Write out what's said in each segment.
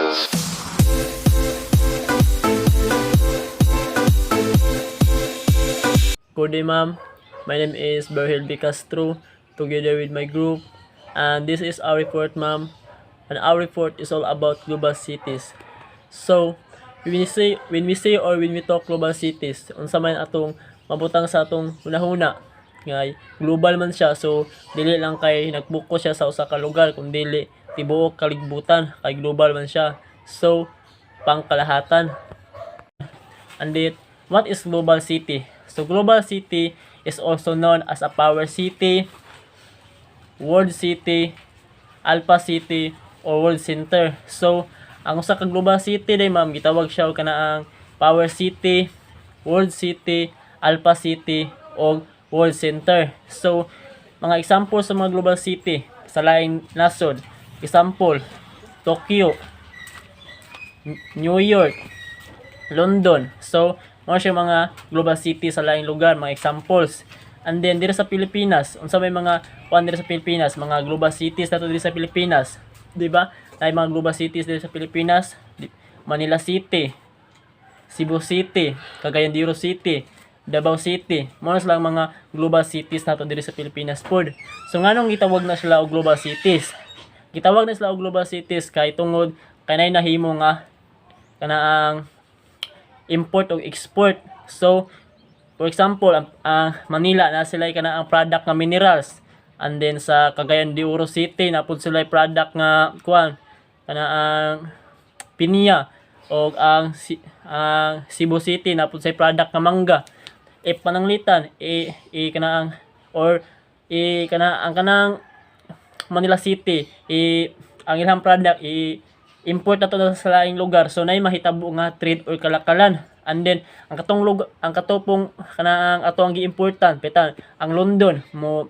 Good day, ma'am. My name is Berhil B. Castro, together with my group, and this is our report, ma'am. And our report is all about global cities. So, when we say or when we talk global cities, unsa man atong mabutang sa atong hunahuna nga global man siya, so dili lang kay nagbuko siya sa usa ka lugar, kundi dili tibuok kaligbutan kay global man siya. So, pangkalahatan. And what is global city? So global city is also known as a power city, world city, alpha city, or world center. So ang usa ka global city day, ma'am, gitawag siya og kanaang power city, world city, alpha city, o world center. So mga example sa mga global city sa laing nasod, example Tokyo, New York, London. So mao siya mga global city sa laing lugar, mga examples. And then diri sa Pilipinas, unsa may mga kuan diri sa Pilipinas, mga global cities nato diri sa Pilipinas, di ba? Nay mga global cities diri sa Pilipinas, Manila City, Cebu City, Cagayan de Oro City, Davao City. Mao lang mga global cities nato diri sa Pilipinas pod. So nganong gitawag na sila og global cities? Gitawag na sila og global cities kay tungod kanay nahimo nga kanaang import o export. So for example, ang Manila na sila kana ang product nga minerals, and then sa Cagayan de Oro City na pud sila product nga kuan kana ang pinya, o ang Cebu City na pud say product nga mangga. Pananglitan kana ang or kana ang kanang Manila City ang ilang product import na to sa laing lugar, so nay mahitabo nga trade or kalakalan. And then ang katopong kanang ato ang giimportan petan ang London mo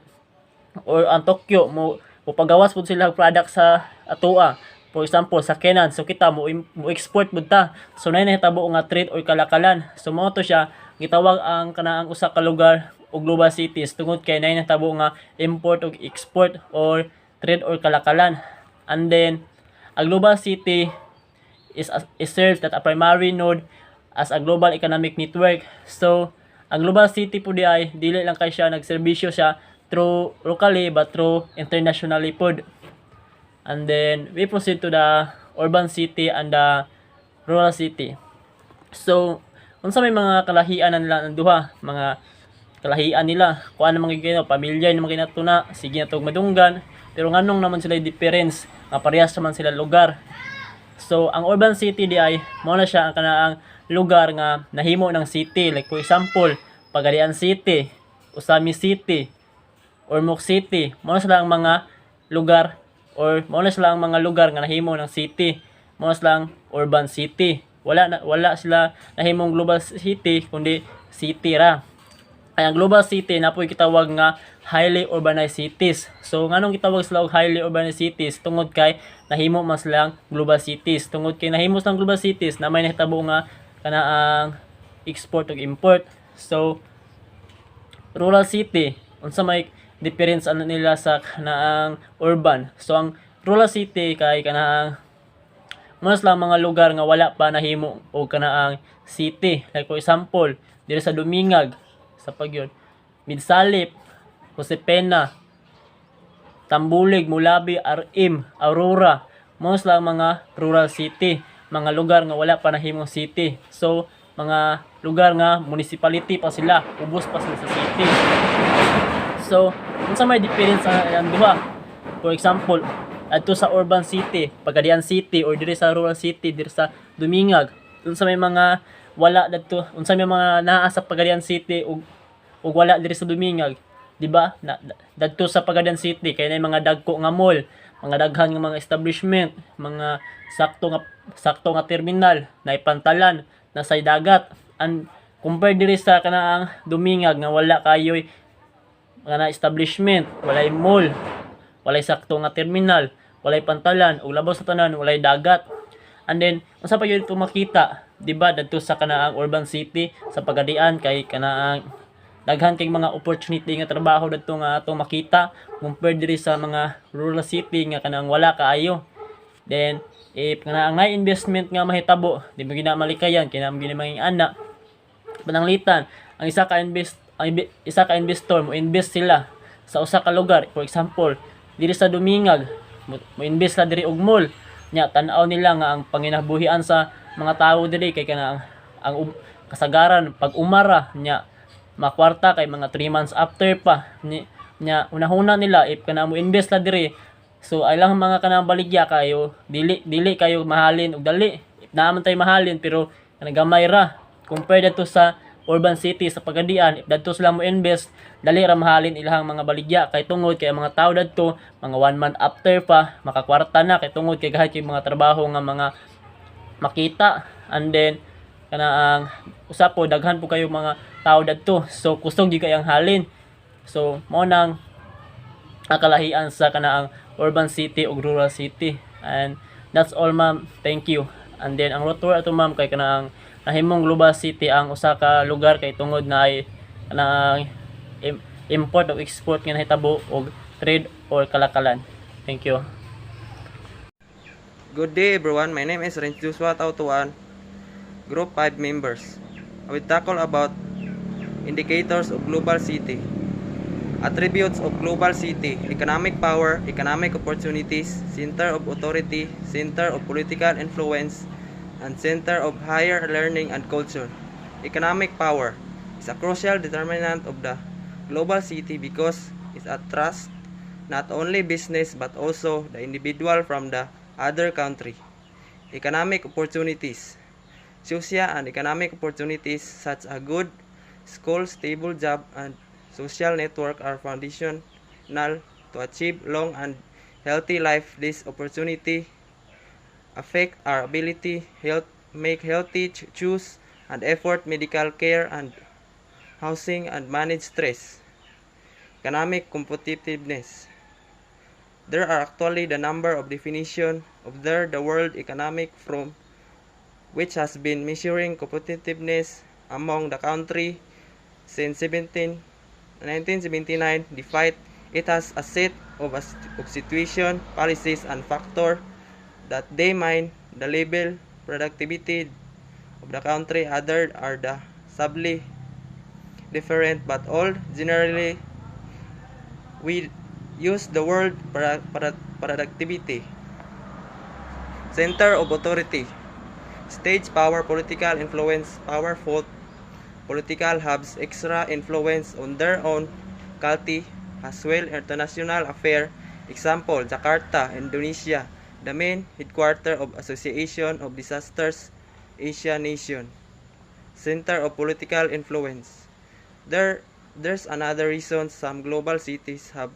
or ang Tokyo mo pagawas pud sila product sa atoa, for example sa Kenan, so kita mo export pud ta, so nay nahitabo nga trade or kalakalan. So mao to siya gitawag ang kanaang usa ka lugar o global cities tungod kay nay nahitabo nga import ug export or trade or kalakalan. And then a global city is serves that a primary node as a global economic network. So ang global city po ay dili lang kay siya nagserbisyo siya through locally but through internationally pod. And then we proceed to the urban city and the rural city. So unsa may mga kalahian nila ng duha, mga kalahian nila kuan na mga pamilya na mga kinatuna, sige na tog madunggan, pero nganong naman sila difference nga parehas naman sila lugar. So ang urban city di ay mao na siya ang kanaang lugar nga nahimo ng city, like for example Pagadian City, Usami City, Ormoc City. Mao na sila ang mga lugar or mao na sila ang mga lugar nga nahimo ng city, mao na sila ang urban city. Wala sila nahimong global city kundi city ra. Ay ang global city na po gitawag nga highly urbanized cities. So nganong gitawag sila og highly urbanized cities? Tungod kay nahimo man silang global cities. Tungod kay nahimo silang global cities na may nahitabo nga kanaang export ug import. So rural city, unsa may difference ano nila sa kanaang urban? So ang rural city kay kanaang mas lang mga lugar nga wala pa nahimo og kanaang city. Like for example, diri sa Dumingag, sa Pagyon, Midsalip, Josepena, Tambulig, Mulabi, RM, Aurora, most lang mga rural city, mga lugar nga wala pa nahimong city. So mga lugar nga municipality pa sila, ubos pa sila sa city. So unsa may difference ang duha? For example, adto sa urban city, Pagadian City, or diri sa rural city, diri sa Dumingag, unsa may mga wala dadto, unsa may mga naa sa Pagadian City ug wala diri sa Dumingag, di ba? Dadto sa Pagadian City kay nay mga dagko nga mall, mga daghan nga mga establishment, mga sakto nga terminal, nay pantalan, nasay dagat. And compare diri sa kanaang Dumingag nga wala kayoy mga establishment, walay mall, walay sakto nga terminal, walay pantalan, ug labaw sa tanan walay dagat. And then unsa pa gyud ito makita, di ba? Dadto sa kanaang urban city sa Pagadian kay kanaang daghan kay mga opportunity nga trabaho dadto nga atong makita compare diri sa mga rural city nga kanang wala kaayo. Then if nga ang na-investment nga mahitabo, di mo ginamalikayan kina mo ginamang ana pananglitan ang isa ka investor mo invest sila sa usa ka lugar. For example, diri sa Dumingag mo invest la diri og mall nya tan-aw nila nga ang panginabuhian sa mga tawo diri kay kana ang kasagaran pag umara nya makwarta kay mga 3 months after pa nya unahuna nila if kana mo invest la diri. So ay lang mga kanang baligya kayo dili kayo mahalin og dali. If naaman tay mahalin pero gamay ra compared to sa urban city sa Pagadian. If dadto sila mo invest, dali ra mahalin ilahang mga baligya kay tungod kay mga tao dadto mga 1 month after pa makakwarta na kay tungod kay kahit yung mga trabaho nga mga makita. And then kana ang usa po daghan po kayo mga tao dadto, so kusog gyud kay ang halin. So mao nang akalahian sa kanaang urban city ug rural city. And that's all ma'am, thank you. And then ang rotor ato ma'am kay kanaang nahimong global city ang usa ka lugar kay tungod na ay kanang import o export nga nahitabo og trade or kalakalan. Thank you. Good day everyone, my name is Renz Joshua Tautuan, Group 5 members. I will tackle about indicators of global city. Attributes of global city: economic power, economic opportunities, center of authority, center of political influence, and center of higher learning and culture. Economic power is a crucial determinant of the global city because it attracts not only business but also the individual from the other country. Economic opportunities: social and economic opportunities such as good school, stable job, and social network are foundational to achieve long and healthy life. This opportunity affect our ability make healthy choose and afford medical care and housing and manage stress. Economic competitiveness: there are actually the number of definition of the World Economic Forum, which has been measuring competitiveness among the country since 1979. Despite it has a set of situation, policies, and factors that determine the level productivity of the country. Others are the subtly different, but all generally we use the word productivity. Center of authority: stage power, political influence, powerful political hubs, extra influence on their own country as well international affair. Example, Jakarta, Indonesia, the main headquarter of Association of Disasters Asia Nation. Center of political influence: there's another reason some global cities have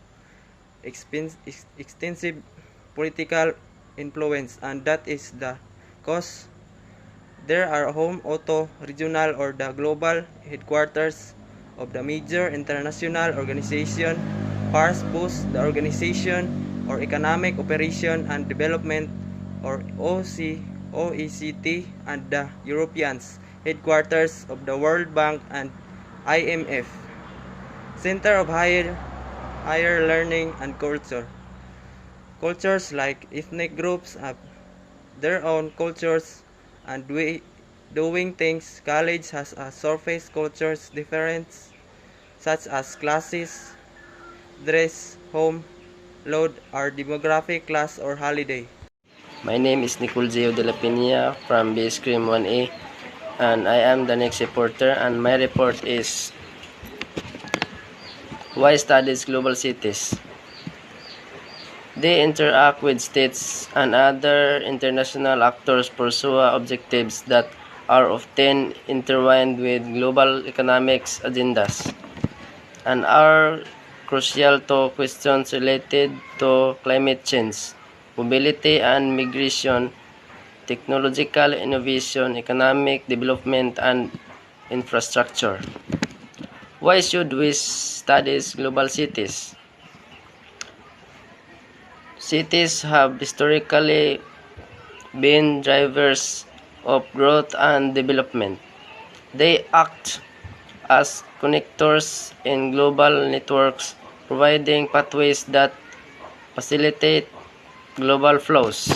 extensive political influence, and that is the cause there are home auto regional or the global headquarters of the major international organization. First, boost the organization or economic operation and development or OECD and the Europeans headquarters of the World Bank and IMF. Center of higher learning and culture: cultures like ethnic groups have their own cultures and doing things. College has a surface cultures difference such as classes, dress, home, load, or demographic, class, or holiday. My name is Nicole Gio de la Pina from Base Cream 1A, and I am the next reporter, and my report is why studies global cities. They interact with states and other international actors pursue objectives that are often intertwined with global economics agendas and are crucial to questions related to climate change, mobility and migration, technological innovation, economic development, and infrastructure. Why should we study global cities? Cities have historically been drivers of growth and development. They act as connectors in global networks, providing pathways that facilitate global flows.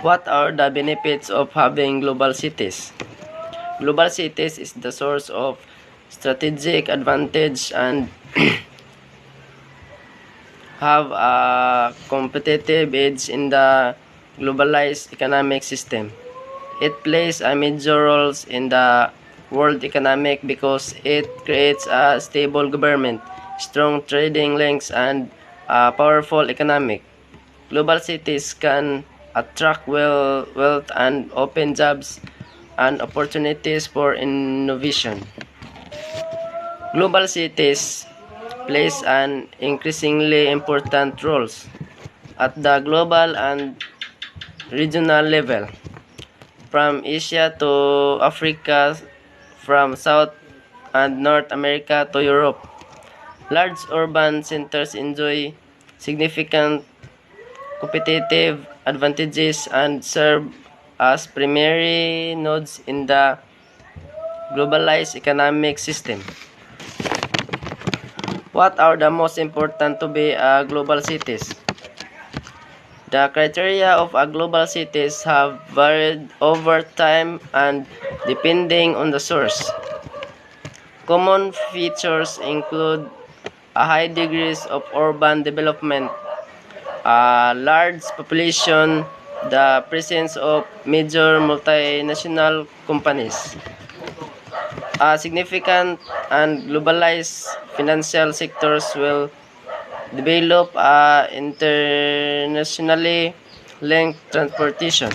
What are the benefits of having global cities? Global cities is the source of strategic advantage and have a competitive edge in the globalized economic system. It plays a major role in the world economic because it creates a stable government, strong trading links, and a powerful economic. Global cities can attract wealth and open jobs and opportunities for innovation. Global cities plays an increasingly important roles at the global and regional level, from Asia to Africa, from South and North America to Europe. Large urban centers enjoy significant competitive advantages and serve as primary nodes in the globalized economic system. What are the most important to be a global cities? The criteria of a global cities have varied over time and depending on the source. Common features include a high degrees of urban development, a large population, the presence of major multinational companies, a significant and globalized financial sectors will develop a internationally linked transportation.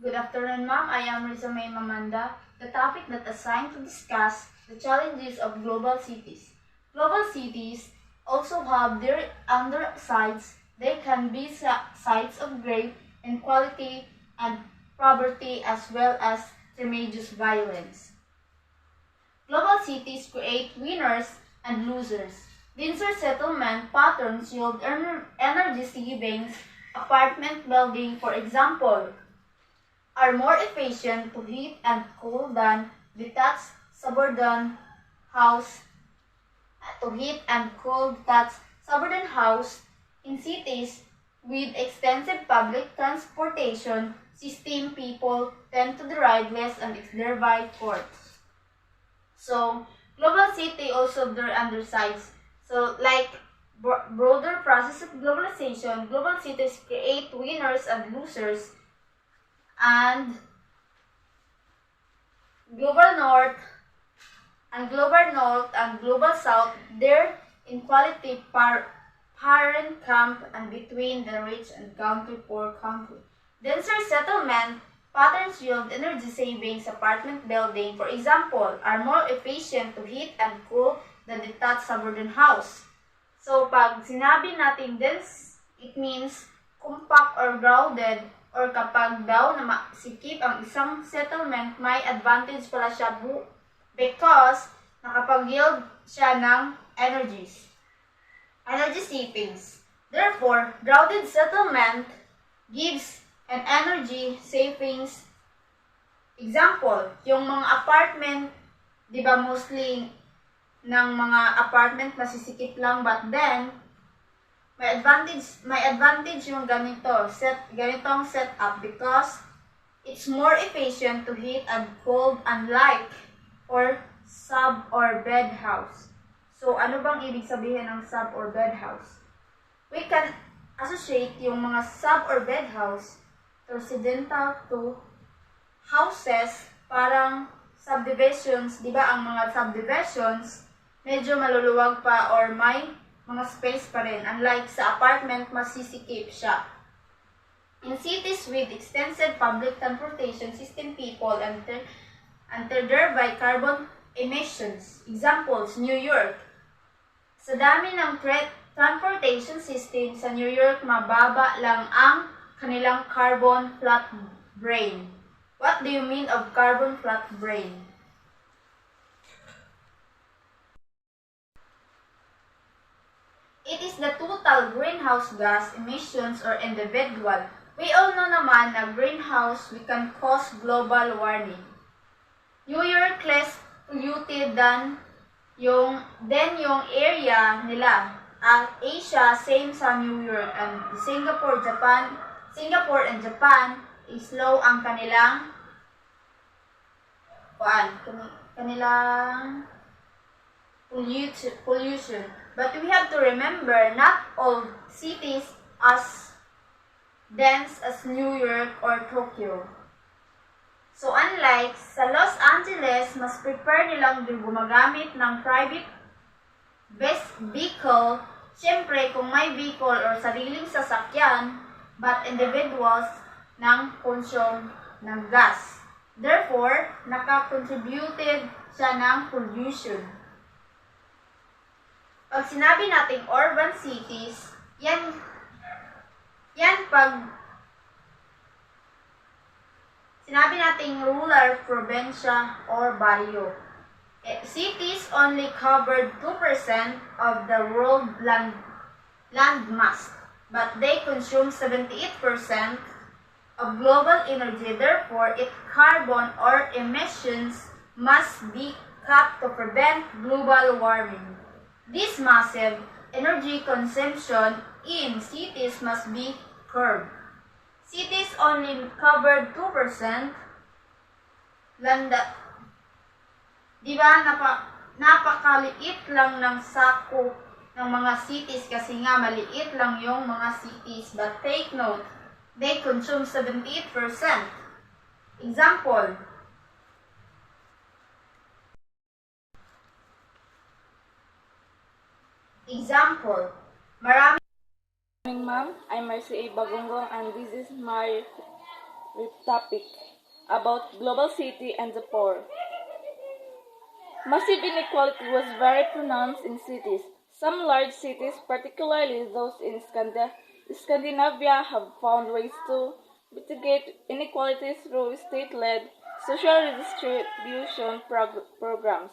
Good afternoon, ma'am. I am Rizame Mamanda. The topic that assigned to discuss the challenges of global cities. Global cities also have their undersides. They can be sites of great inequality and poverty as well as tremendous violence. Global cities create winners and losers. Denser settlement patterns yield energy savings. Apartment building, for example, are more efficient to heat and cool than detached suburban house in cities with extensive public transportation system. People tend to drive less and it's thereby courts. So global city also their undersides. So like broader process of globalization, global cities create winners and losers, and global north and global south, their inequality parent camp and between the rich and country poor country. Denser settlement patterns yield energy savings. Apartment building, for example, are more efficient to heat and cool than detached suburban house. So pag sinabi natin dense, it means compact or crowded, or kapag daw na masikip ang isang settlement, may advantage pala siya because nakapag-yield siya ng energy savings. Therefore, crowded settlement gives an energy savings. Example, yung mga apartment, di ba mostly ng mga apartment masisikip lang, but then may advantage yung ganitong setup because it's more efficient to heat and cold, unlike or sub or bed house. So ano bang ibig sabihin ng sub or bed house? We can associate yung mga sub or bed house residential to houses, parang subdivisions. Di ba ang mga subdivisions medyo maluluwag pa or may mga space pa rin. Unlike sa apartment, masisikip siya. In cities with extensive public transportation system, people enter thereby carbon emissions. Examples, New York. Sa dami ng transportation system sa New York, mababa lang ang kanilang carbon flat brain. What do you mean of carbon flat brain? It is the total greenhouse gas emissions or individual. We all know naman na greenhouse we can cause global warming. New York less polluted than yung area nila. Asia, same sa New York. And Singapore and Japan is low ang kanilang kanilang pollution. But we have to remember, not all cities as dense as New York or Tokyo. So unlike sa Los Angeles, mas prefer nilang gumagamit ng private vehicle. Siyempre, kung may vehicle or sariling sasakyan, but individuals ng consume ng gas. Therefore, naka-contributed siya ng pollution. Pag sinabi nating urban cities, yan pag sinabi nating rural, probinsya, or barrio. Cities only covered 2% of the world land mass, but they consume 78% of global energy. Therefore, its carbon or emissions must be cut to prevent global warming. This massive energy consumption in cities must be curbed. Cities only covered 2%. Di ba napakaliit lang ng sako ng mga cities kasi nga maliit lang yung mga cities. But take note, they consume 78%. Example, marami. Morning, ma'am. I'm Mercy A. Bagongong, and this is my topic about global city and the poor. Massive inequality was very pronounced in cities. Some large cities, particularly those in Scandinavia, have found ways to mitigate inequalities through state-led social redistribution programs.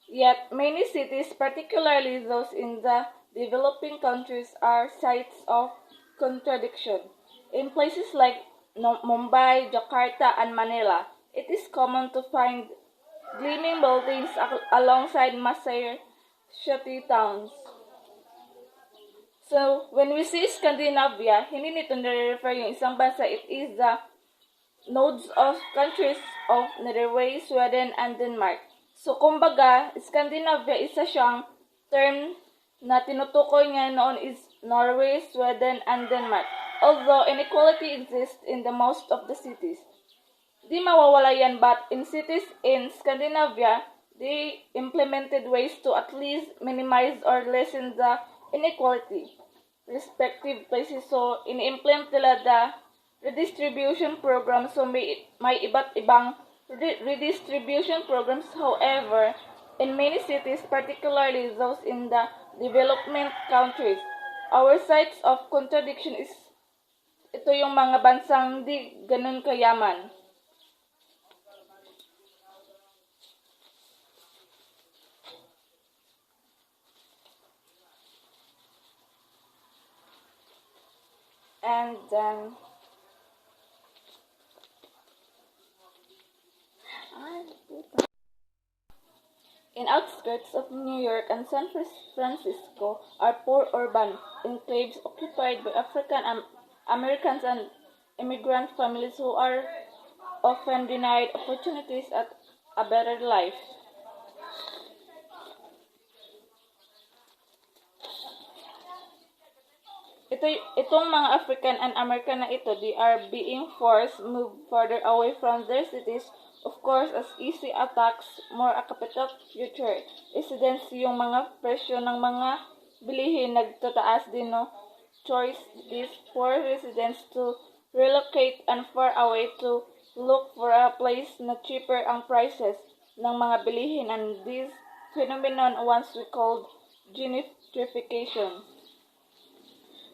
Yet, many cities, particularly those in the developing countries, are sites of contradiction. In places like Mumbai, Jakarta, and Manila, it is common to find gleaming buildings alongside massive shutty towns. So, when we see Scandinavia, hindi nito nire-refer yung isang bansa. It is the nodes of countries of Norway, Sweden, and Denmark. So, kumbaga, Scandinavia, isa siyang term na tinutukoy niya noon is Norway, Sweden, and Denmark. Although inequality exists in the most of the cities. Di mawawala yan, but in cities in Scandinavia, they implemented ways to at least minimize or lessen the inequality respective places. So, ini-implement nila the redistribution program. So, may iba't ibang redistribution programs. However, in many cities, particularly those in the development countries, our sites of contradiction is ito yung mga bansang di ganun kayaman. And then in outskirts of New York and San Francisco are poor urban enclaves occupied by African Americans and immigrant families who are often denied opportunities at a better life. Itong mga African and American na ito, they are being forced move further away from their cities, of course, as easy attacks, more a capital future residents, yung mga presyo ng mga bilihin nagtataas din, no? Choice these poor residents to relocate and far away to look for a place na cheaper ang prices ng mga bilihin, and this phenomenon once we called gentrification.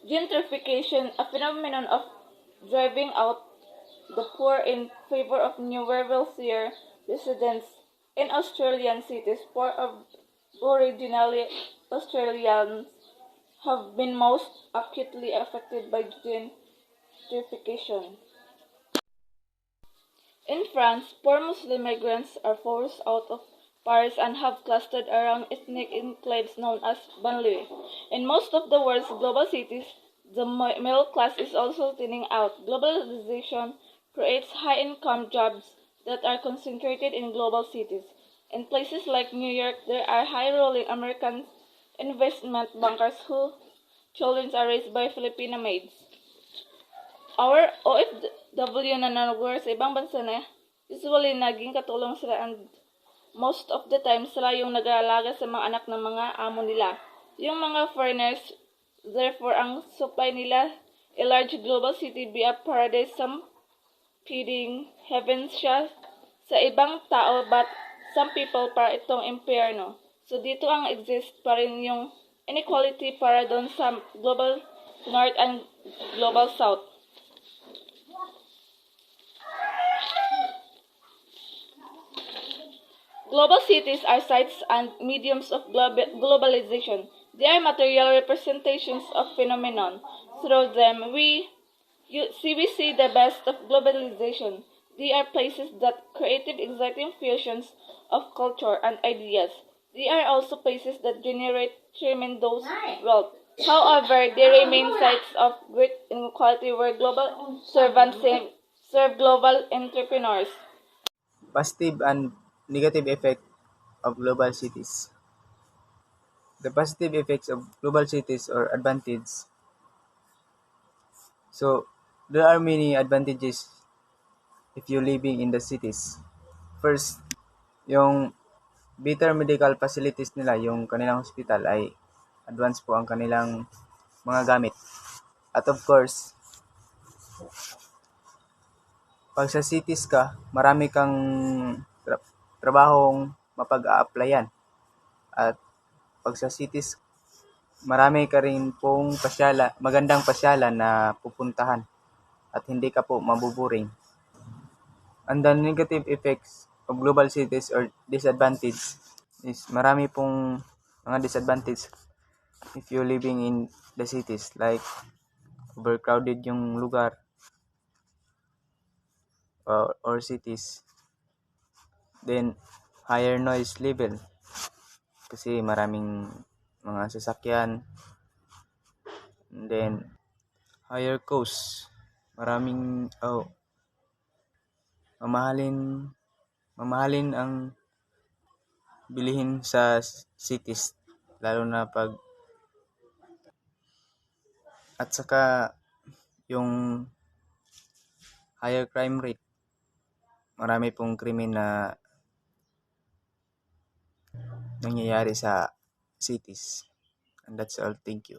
Gentrification, a phenomenon of driving out the poor in favor of newer, wealthier residents in Australian cities. Poor originally Australians have been most acutely affected by gentrification. In France, poor Muslim migrants are forced out of Paris and have clustered around ethnic enclaves known as banlieues. In most of the world's global cities, the middle class is also thinning out. Globalization creates high-income jobs that are concentrated in global cities. In places like New York, there are high-rolling American investment bankers whose children are raised by Filipino maids. Our OFW na nag-work sa ibang bansa na usually naging katulong sila and most of the time sila yung nag-aalaga sa mga anak ng mga amo nila. Yung mga foreigners, therefore, ang supply nila, a large global city be a paradise, some feeding heaven siya sa ibang tao, but some people para itong impyerno. So dito ang exist pa rin yung inequality para doon sa global north and global south. Global cities are sites and mediums of globalization. They are material representations of phenomenon. Through them, we see the best of globalization. They are places that created exciting fusions of culture and ideas. They are also places that generate tremendous wealth. However, they remain sites of great inequality where global servants serve global entrepreneurs. Positive and negative effect of global cities. The positive effects of global cities or advantage. So there are many advantages if you living in the cities. First, yung better medical facilities nila, yung kanilang hospital ay advance po ang kanilang mga gamit. At of course, pag sa cities ka, marami kang trabahong mapag-a-applyan. At pag sa cities, marami ka rin pong magandang pasyalan na pupuntahan at hindi ka po mabuboring. And the negative effects of global cities or disadvantage is marami pong mga disadvantage if you living in the cities, like overcrowded yung lugar or cities. Then higher noise level kasi maraming mga sasakyan. And then higher cost, maraming mamahalin ang bilihin sa cities, lalo na pag at saka yung higher crime rate, marami pong krimen na nangyayari sa cities. And that's all. Thank you.